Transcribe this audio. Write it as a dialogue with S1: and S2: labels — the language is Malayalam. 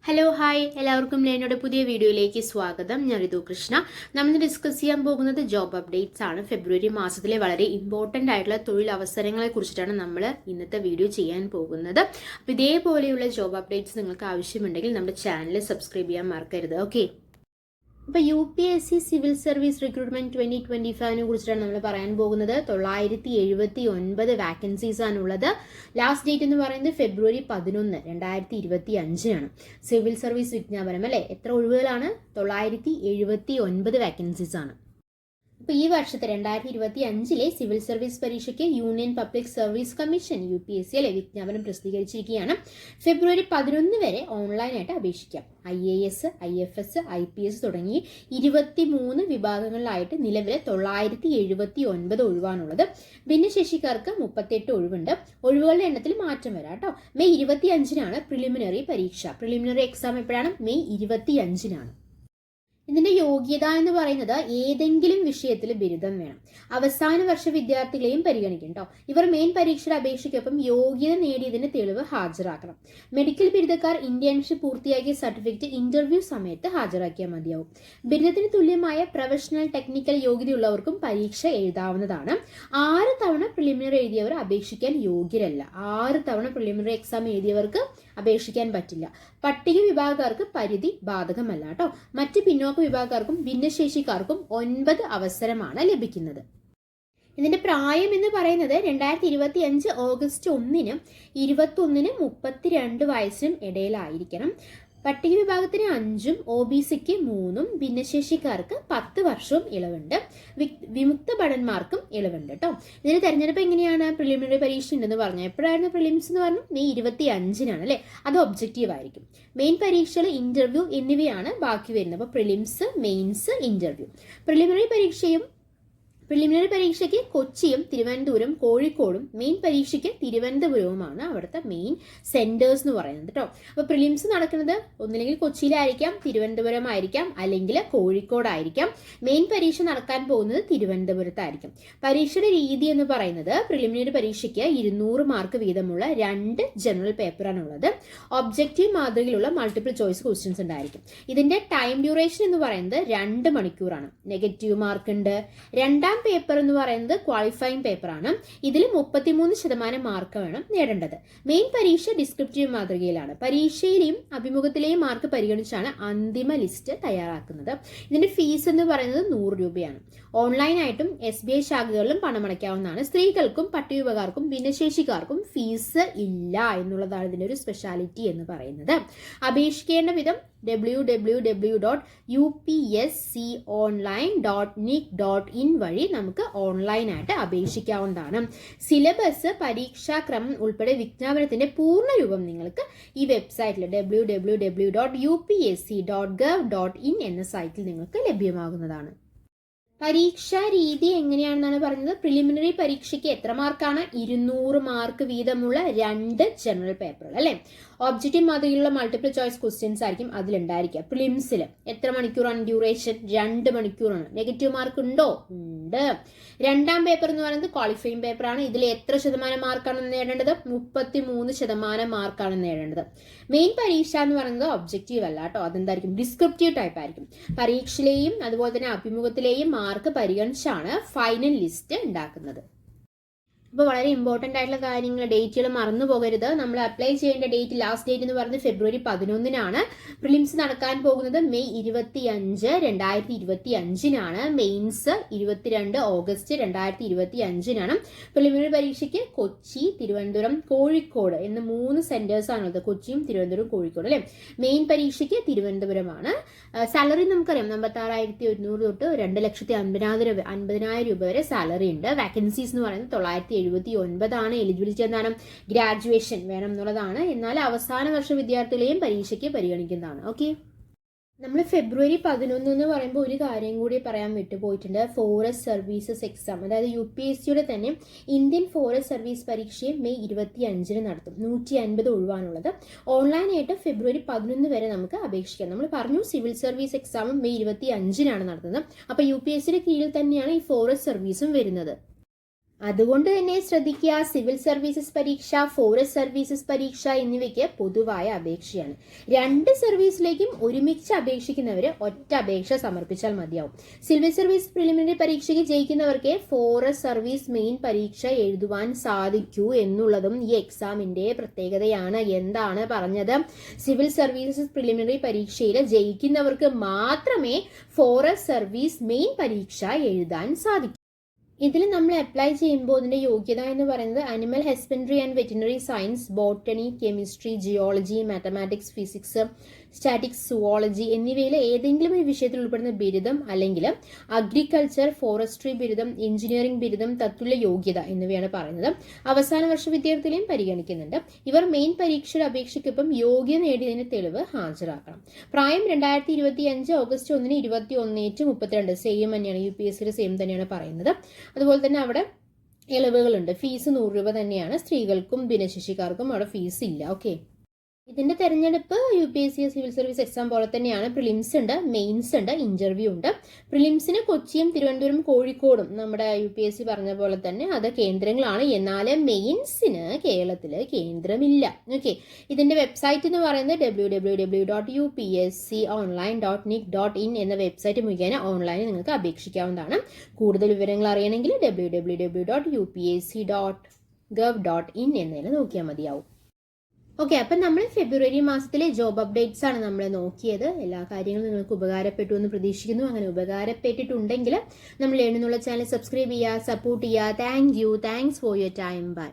S1: ഹലോ ഹായ് എല്ലാവർക്കും ലേനയുടെ പുതിയ വീഡിയോയിലേക്ക് സ്വാഗതം. ഞാൻ ഋതു കൃഷ്ണ. നമ്മൾ ഡിസ്കസ് ചെയ്യാൻ പോകുന്നത് ജോബ് അപ്ഡേറ്റ്സ് ആണ്. ഫെബ്രുവരി മാസത്തിലെ വളരെ ഇമ്പോർട്ടൻ്റ് ആയിട്ടുള്ള തൊഴിൽ അവസരങ്ങളെ കുറിച്ചിട്ടാണ് നമ്മൾ ഇന്നത്തെ വീഡിയോ ചെയ്യാൻ പോകുന്നത്. അപ്പോൾ ഇതേപോലെയുള്ള ജോബ് അപ്ഡേറ്റ്സ് നിങ്ങൾക്ക് ആവശ്യമുണ്ടെങ്കിൽ നമ്മുടെ ചാനൽ സബ്സ്ക്രൈബ് ചെയ്യാൻ മറക്കരുത്. ഓക്കെ, അപ്പോൾ UPSC സിവിൽ സർവീസ് റിക്രൂട്ട്മെന്റ് 2025 കുറിച്ചിട്ടാണ് നമ്മൾ പറയാൻ പോകുന്നത്. 979 വാക്കൻസീസ് ആണുള്ളത്. ലാസ്റ്റ് ഡേറ്റ് എന്ന് പറയുന്നത് ഫെബ്രുവരി 11, 2025 സിവിൽ സർവീസ് വിജ്ഞാപനം അല്ലേ. എത്ര ഒഴിവുകളാണ്? 979 വാക്കൻസീസ് ആണ്. അപ്പോൾ ഈ വർഷത്തെ 2025 സിവിൽ സർവീസ് പരീക്ഷയ്ക്ക് union public service commission UPSC വിജ്ഞാപനം പ്രസിദ്ധീകരിച്ചിരിക്കുകയാണ്. ഫെബ്രുവരി 11 വരെ ഓൺലൈനായിട്ട് അപേക്ഷിക്കാം. IAS, IFS, IPS തുടങ്ങി 23 വിഭാഗങ്ങളിലായിട്ട് നിലവിലെ 979 ഒഴിവാണുള്ളത്. ഭിന്നശേഷിക്കാർക്ക് 38 ഒഴിവുണ്ട്. ഒഴിവുകളുടെ എണ്ണത്തിൽ മാറ്റം വരാം കേട്ടോ. മെയ് 25 പ്രിലിമിനറി പരീക്ഷ. പ്രിലിമിനറി എക്സാം എപ്പോഴാണ്? മെയ് 25. ഇതിന്റെ യോഗ്യത എന്ന് പറയുന്നത് ഏതെങ്കിലും വിഷയത്തിൽ ബിരുദം വേണം. അവസാന വർഷ വിദ്യാർത്ഥികളെയും പരിഗണിക്കും കേട്ടോ. ഇവർ മെയിൻ പരീക്ഷയുടെ അപേക്ഷയ്ക്കൊപ്പം യോഗ്യത നേടിയതിന്റെ തെളിവ് ഹാജരാക്കണം. മെഡിക്കൽ ബിരുദക്കാർ ഇന്റേൺഷിപ്പ് പൂർത്തിയാക്കിയ സർട്ടിഫിക്കറ്റ് ഇന്റർവ്യൂ സമയത്ത് ഹാജരാക്കിയാൽ മതിയാവും. ബിരുദത്തിന് തുല്യമായ പ്രൊഫഷണൽ ടെക്നിക്കൽ യോഗ്യതയുള്ളവർക്കും പരീക്ഷ എഴുതാവുന്നതാണ്. 6 തവണ പ്രിലിമിനറി എഴുതിയവർ അപേക്ഷിക്കാൻ യോഗ്യരല്ല. 6 തവണ പ്രിലിമിനറി എക്സാം എഴുതിയവർക്ക് അപേക്ഷിക്കാൻ പറ്റില്ല. പട്ടിക വിഭാഗക്കാർക്ക് പരിധി ബാധകമല്ല കേട്ടോ. മറ്റ് പിന്നോക്ക വിഭാഗക്കാർക്കും ഭിന്നശേഷിക്കാർക്കും 9 അവസരമാണ് ലഭിക്കുന്നത്. ഇതിന്റെ പ്രായം എന്ന് പറയുന്നത് 2025 ഓഗസ്റ്റ് 1 21 32 വയസ്സിനും ഇടയിലായിരിക്കണം. പട്ടിക വിഭാഗത്തിന് 5, OBCക്ക് 3, ഭിന്നശേഷിക്കാർക്ക് 10 വർഷവും ഇളവുണ്ട്. വിമുക്ത ഭടന്മാർക്കും ഇളവുണ്ട് കേട്ടോ. ഇതിന് തെരഞ്ഞെടുപ്പ് എങ്ങനെയാണ്? പ്രിലിമിനറി പരീക്ഷ ഉണ്ടെന്ന് പറഞ്ഞു. എപ്പോഴായിരുന്നു പ്രിലിംസ് എന്ന് പറഞ്ഞു? മെയ് 25 അല്ലേ. അത് ഒബ്ജക്റ്റീവ് ആയിരിക്കും. മെയിൻ പരീക്ഷകൾ, ഇന്റർവ്യൂ എന്നിവയാണ് ബാക്കി വരുന്നത്. അപ്പോൾ പ്രിലിംസ്, മെയിൻസ്, ഇന്റർവ്യൂ. പ്രിലിമിനറി പരീക്ഷയ്ക്ക് കൊച്ചിയും തിരുവനന്തപുരം, കോഴിക്കോടും, മെയിൻ പരീക്ഷയ്ക്ക് തിരുവനന്തപുരവുമാണ് അവിടുത്തെ മെയിൻ സെന്റേഴ്സ് എന്ന് പറയുന്നത് കേട്ടോ. അപ്പോൾ പ്രിലിംസ് നടക്കുന്നത് ഒന്നില്ലെങ്കിൽ കൊച്ചിയിലായിരിക്കാം, തിരുവനന്തപുരം ആയിരിക്കാം, അല്ലെങ്കിൽ കോഴിക്കോടായിരിക്കാം. മെയിൻ പരീക്ഷ നടക്കാൻ പോകുന്നത് തിരുവനന്തപുരത്തായിരിക്കും. പരീക്ഷയുടെ രീതി എന്ന് പറയുന്നത് പ്രിലിമിനറി പരീക്ഷയ്ക്ക് 200 മാർക്ക് വീതമുള്ള 2 ജനറൽ പേപ്പറാണുള്ളത്. ഒബ്ജക്റ്റീവ് മാതൃകയിലുള്ള മൾട്ടിപ്പിൾ ചോയ്സ് ക്വസ്റ്റ്യൻസ് ഉണ്ടായിരിക്കും. ഇതിന്റെ ടൈം ഡ്യൂറേഷൻ എന്ന് പറയുന്നത് 2 മണിക്കൂറാണ്. നെഗറ്റീവ് മാർക്ക് ഉണ്ട്. രണ്ടാം പേപ്പർ എന്ന് പറയുന്നത് ക്വാളിഫയിങ് പേപ്പറാണ്. ഇതിൽ 33% മാർക്ക് വേണം നേടേണ്ടത്. മെയിൻ പരീക്ഷ ഡിസ്ക്രിപ്റ്റീവ് മാതൃകയിലാണ്. പരീക്ഷയിലെയും അഭിമുഖത്തിലെയും മാർക്ക് പരിഗണിച്ചാണ് അന്തിമ ലിസ്റ്റ് തയ്യാറാക്കുന്നത്. ഇതിന്റെ ഫീസ് എന്ന് പറയുന്നത് 100 രൂപയാണ്. ഓൺലൈനായിട്ടും SBI ശാഖകളിലും പണമടയ്ക്കാവുന്നതാണ്. സ്ത്രീകൾക്കും പട്ടികവർഗക്കാർക്കും ഭിന്നശേഷിക്കാർക്കും ഫീസ് ഇല്ല എന്നുള്ളതാണ് ഇതിന്റെ ഒരു സ്പെഷ്യാലിറ്റി എന്ന് പറയുന്നത്. അപേക്ഷിക്കേണ്ട വിധം www.upsconline.nic.in വഴി നമുക്ക് ഓൺലൈനായിട്ട് അപേക്ഷിക്കാവുന്നതാണ്. സിലബസ്, പരീക്ഷാക്രമം ഉൾപ്പെടെ വിജ്ഞാപനത്തിന്റെ പൂർണ്ണ രൂപം നിങ്ങൾക്ക് ഈ വെബ്സൈറ്റിൽ www.upsc.gov.in എന്ന സൈറ്റിൽ നിങ്ങൾക്ക് ലഭ്യമാകുന്നതാണ്. പരീക്ഷാ രീതി എങ്ങനെയാണെന്നാണ് പറഞ്ഞത്. പ്രിലിമിനറി പരീക്ഷയ്ക്ക് എത്ര മാർക്കാണ്? 200 മാർക്ക് വീതമുള്ള 2 ജനറൽ പേപ്പറുകൾ അല്ലെ. ഒബ്ജക്റ്റീവ് മാതൃകയിലുള്ള മൾട്ടിപ്പിൾ ചോയ്സ് ക്വസ്റ്റ്യൻസ് ആയിരിക്കും അതിലുണ്ടായിരിക്കുക. പ്രിലിംസിൽ എത്ര മണിക്കൂറാണ് ഡ്യൂറേഷൻ? 2 മണിക്കൂറാണ്. നെഗറ്റീവ് മാർക്ക് ഉണ്ടോ? ഉണ്ട്. രണ്ടാം പേപ്പർ എന്ന് പറയുന്നത് ക്വാളിഫയിങ് പേപ്പറാണ്. ഇതിൽ എത്ര ശതമാനം മാർക്കാണ് നേടേണ്ടത്? 33% മാർക്കാണ് നേടേണ്ടത്. മെയിൻ പരീക്ഷ എന്ന് പറയുന്നത് ഒബ്ജക്റ്റീവ് അല്ല കേട്ടോ. അതെന്തായിരിക്കും? ഡിസ്ക്രിപ്റ്റീവ് ടൈപ്പ് ആയിരിക്കും. പരീക്ഷയിലെയും അതുപോലെ തന്നെ അഭിമുഖത്തിലെയും മാർക്ക് പരിഗണിച്ചാണ് ഫൈനൽ ലിസ്റ്റ് ഉണ്ടാക്കുന്നത്. അപ്പോൾ വളരെ ഇമ്പോർട്ടൻ്റ് ആയിട്ടുള്ള കാര്യങ്ങൾ, ഡേറ്റുകൾ മറന്നു പോകരുത്. നമ്മൾ അപ്ലൈ ചെയ്യേണ്ട ഡേറ്റ്, ലാസ്റ്റ് ഡേറ്റ് എന്ന് പറയുന്നത് ഫെബ്രുവരി 11. പ്രിലിംസ് നടക്കാൻ പോകുന്നത് മെയ് 25, 2025. Mains 22 August 2025. പ്രിലിമിനറി പരീക്ഷയ്ക്ക് കൊച്ചി, തിരുവനന്തപുരം, കോഴിക്കോട് എന്ന 3 സെന്റേഴ്സ് ആണുള്ളത്. കൊച്ചിയും തിരുവനന്തപുരം, കോഴിക്കോട് അല്ലേ. മെയിൻ പരീക്ഷയ്ക്ക് തിരുവനന്തപുരമാണ്. സാലറി നമുക്കറിയാം, 56,100 തൊട്ട് 2,50,000 രൂപ വരെ സാലറി ഉണ്ട്. വാക്കൻസീസ് എന്ന് പറയുന്നത് 979 എലിജിബിലിറ്റി എന്താണ്? ഗ്രാജുവേഷൻ വേണം എന്നുള്ളതാണ്. എന്നാൽ അവസാന വർഷ വിദ്യാർത്ഥികളെയും പരീക്ഷയ്ക്ക് പരിഗണിക്കുന്നതാണ്. ഓക്കെ, നമ്മൾ ഫെബ്രുവരി 11 എന്ന് പറയുമ്പോൾ ഒരു കാര്യം കൂടി പറയാൻ വിട്ടുപോയിട്ടുണ്ട്. ഫോറസ്റ്റ് സർവീസസ് എക്സാം, അതായത് UPSCയുടെ തന്നെ ഇന്ത്യൻ ഫോറസ്റ്റ് സർവീസ് പരീക്ഷയും മെയ് 25 നടത്തും. 150 ഒഴിവാണുള്ളത്. ഓൺലൈനായിട്ട് ഫെബ്രുവരി 11 വരെ നമുക്ക് അപേക്ഷിക്കാം. നമ്മൾ പറഞ്ഞു സിവിൽ സർവീസ് എക്സാമും മെയ് 25 നടത്തുന്നത്. അപ്പോൾ UPSCയുടെ കീഴിൽ തന്നെയാണ് ഈ ഫോറസ്റ്റ് സർവീസും വരുന്നത്. അതുകൊണ്ട് തന്നെ ശ്രദ്ധിക്കുക, സിവിൽ സർവീസസ് പരീക്ഷ, ഫോറസ്റ്റ് സർവീസസ് പരീക്ഷ എന്നിവയ്ക്ക് പൊതുവായ അപേക്ഷയാണ്. 2 സർവീസിലേക്കും ഒരുമിച്ച് അപേക്ഷിക്കുന്നവർ ഒറ്റ അപേക്ഷ സമർപ്പിച്ചാൽ മതിയാവും. സിവിൽ സർവീസ് പ്രിലിമിനറി പരീക്ഷയ്ക്ക് ജയിക്കുന്നവർക്ക് ഫോറസ്റ്റ് സർവീസ് മെയിൻ പരീക്ഷ എഴുതുവാൻ സാധിക്കൂ എന്നുള്ളതും ഈ എക്സാമിന്റെ പ്രത്യേകതയാണ്. എന്താണ് പറഞ്ഞത്? സിവിൽ സർവീസസ് പ്രിലിമിനറി പരീക്ഷയിൽ ജയിക്കുന്നവർക്ക് മാത്രമേ ഫോറസ്റ്റ് സർവീസ് മെയിൻ പരീക്ഷ എഴുതാൻ സാധിക്കൂ. ഇതിൽ നമ്മൾ അപ്ലൈ ചെയ്യുമ്പോൾ ഇതിൻ്റെ യോഗ്യത എന്ന് പറയുന്നത് animal husbandry and veterinary science, botany, chemistry, geology, mathematics, physics, statics, zoology എന്നിവയിലെ ഏതെങ്കിലും ഒരു വിഷയത്തിൽ ഉൾപ്പെടുന്ന ബിരുദം അല്ലെങ്കിൽ അഗ്രികൾച്ചർ, ഫോറസ്ട്രി ബിരുദം, എഞ്ചിനീയറിംഗ് ബിരുദം, തത്തുല്യ യോഗ്യത എന്നിവയാണ് പറയുന്നത്. അവസാന വർഷ വിദ്യാർത്ഥികളെയും പരിഗണിക്കുന്നുണ്ട്. ഇവർ മെയിൻ പരീക്ഷയുടെ അപേക്ഷയ്ക്കൊപ്പം യോഗ്യത നേടിയതിന് തെളിവ് ഹാജരാക്കണം. പ്രായം 2025 ഓഗസ്റ്റ് 1 21-32 സെയിം തന്നെയാണ്, UPSCയുടെ സെയിം തന്നെയാണ് പറയുന്നത്. അതുപോലെ തന്നെ അവിടെ ഇളവുകളുണ്ട്. ഫീസ് 100 രൂപ തന്നെയാണ്. സ്ത്രീകൾക്കും ഭിന്നശേഷിക്കാർക്കും അവിടെ ഫീസ് ഇല്ല. ഓക്കെ, ഇതിന്റെ തെരഞ്ഞെടുപ്പ് UPSC സിവിൽ സർവീസ് എക്സാം പോലെ തന്നെയാണ്. പ്രിലിംസ് ഉണ്ട്, മെയിൻസ് ഉണ്ട്, ഇന്റർവ്യൂ ഉണ്ട്. പ്രിലിംസിന് കൊച്ചിയും തിരുവനന്തപുരം, കോഴിക്കോടും നമ്മുടെ UPSC പറഞ്ഞ പോലെ തന്നെ അത് കേന്ദ്രങ്ങളാണ്. എന്നാൽ മെയിൻസിന് കേരളത്തിൽ കേന്ദ്രമില്ല. ഓക്കെ, ഇതിന്റെ വെബ്സൈറ്റ് എന്ന് പറയുന്നത് www.upsconline.nic.in എന്ന വെബ്സൈറ്റ് മുഖേന ഓൺലൈനിൽ നിങ്ങൾക്ക് അപേക്ഷിക്കാവുന്നതാണ്. കൂടുതൽ വിവരങ്ങൾ അറിയണമെങ്കിൽ www.upsc.gov.in എന്നതിൽ നോക്കിയാൽ മതിയാവും. ഓക്കെ, അപ്പം നമ്മൾ ഫെബ്രുവരി മാസത്തിലെ ജോബ് അപ്ഡേറ്റ്സ് ആണ് നമ്മൾ നോക്കിയത്. എല്ലാ കാര്യങ്ങളും നിങ്ങൾക്ക് ഉപകാരപ്പെട്ടു എന്ന് പ്രതീക്ഷിക്കുന്നു. അങ്ങനെ ഉപകാരപ്പെട്ടിട്ടുണ്ടെങ്കിൽ നമ്മൾ ഏണെന്നുള്ള ചാനൽ സബ്സ്ക്രൈബ് ചെയ്യുക, സപ്പോർട്ട് ചെയ്യുക. Thanks for your time. By.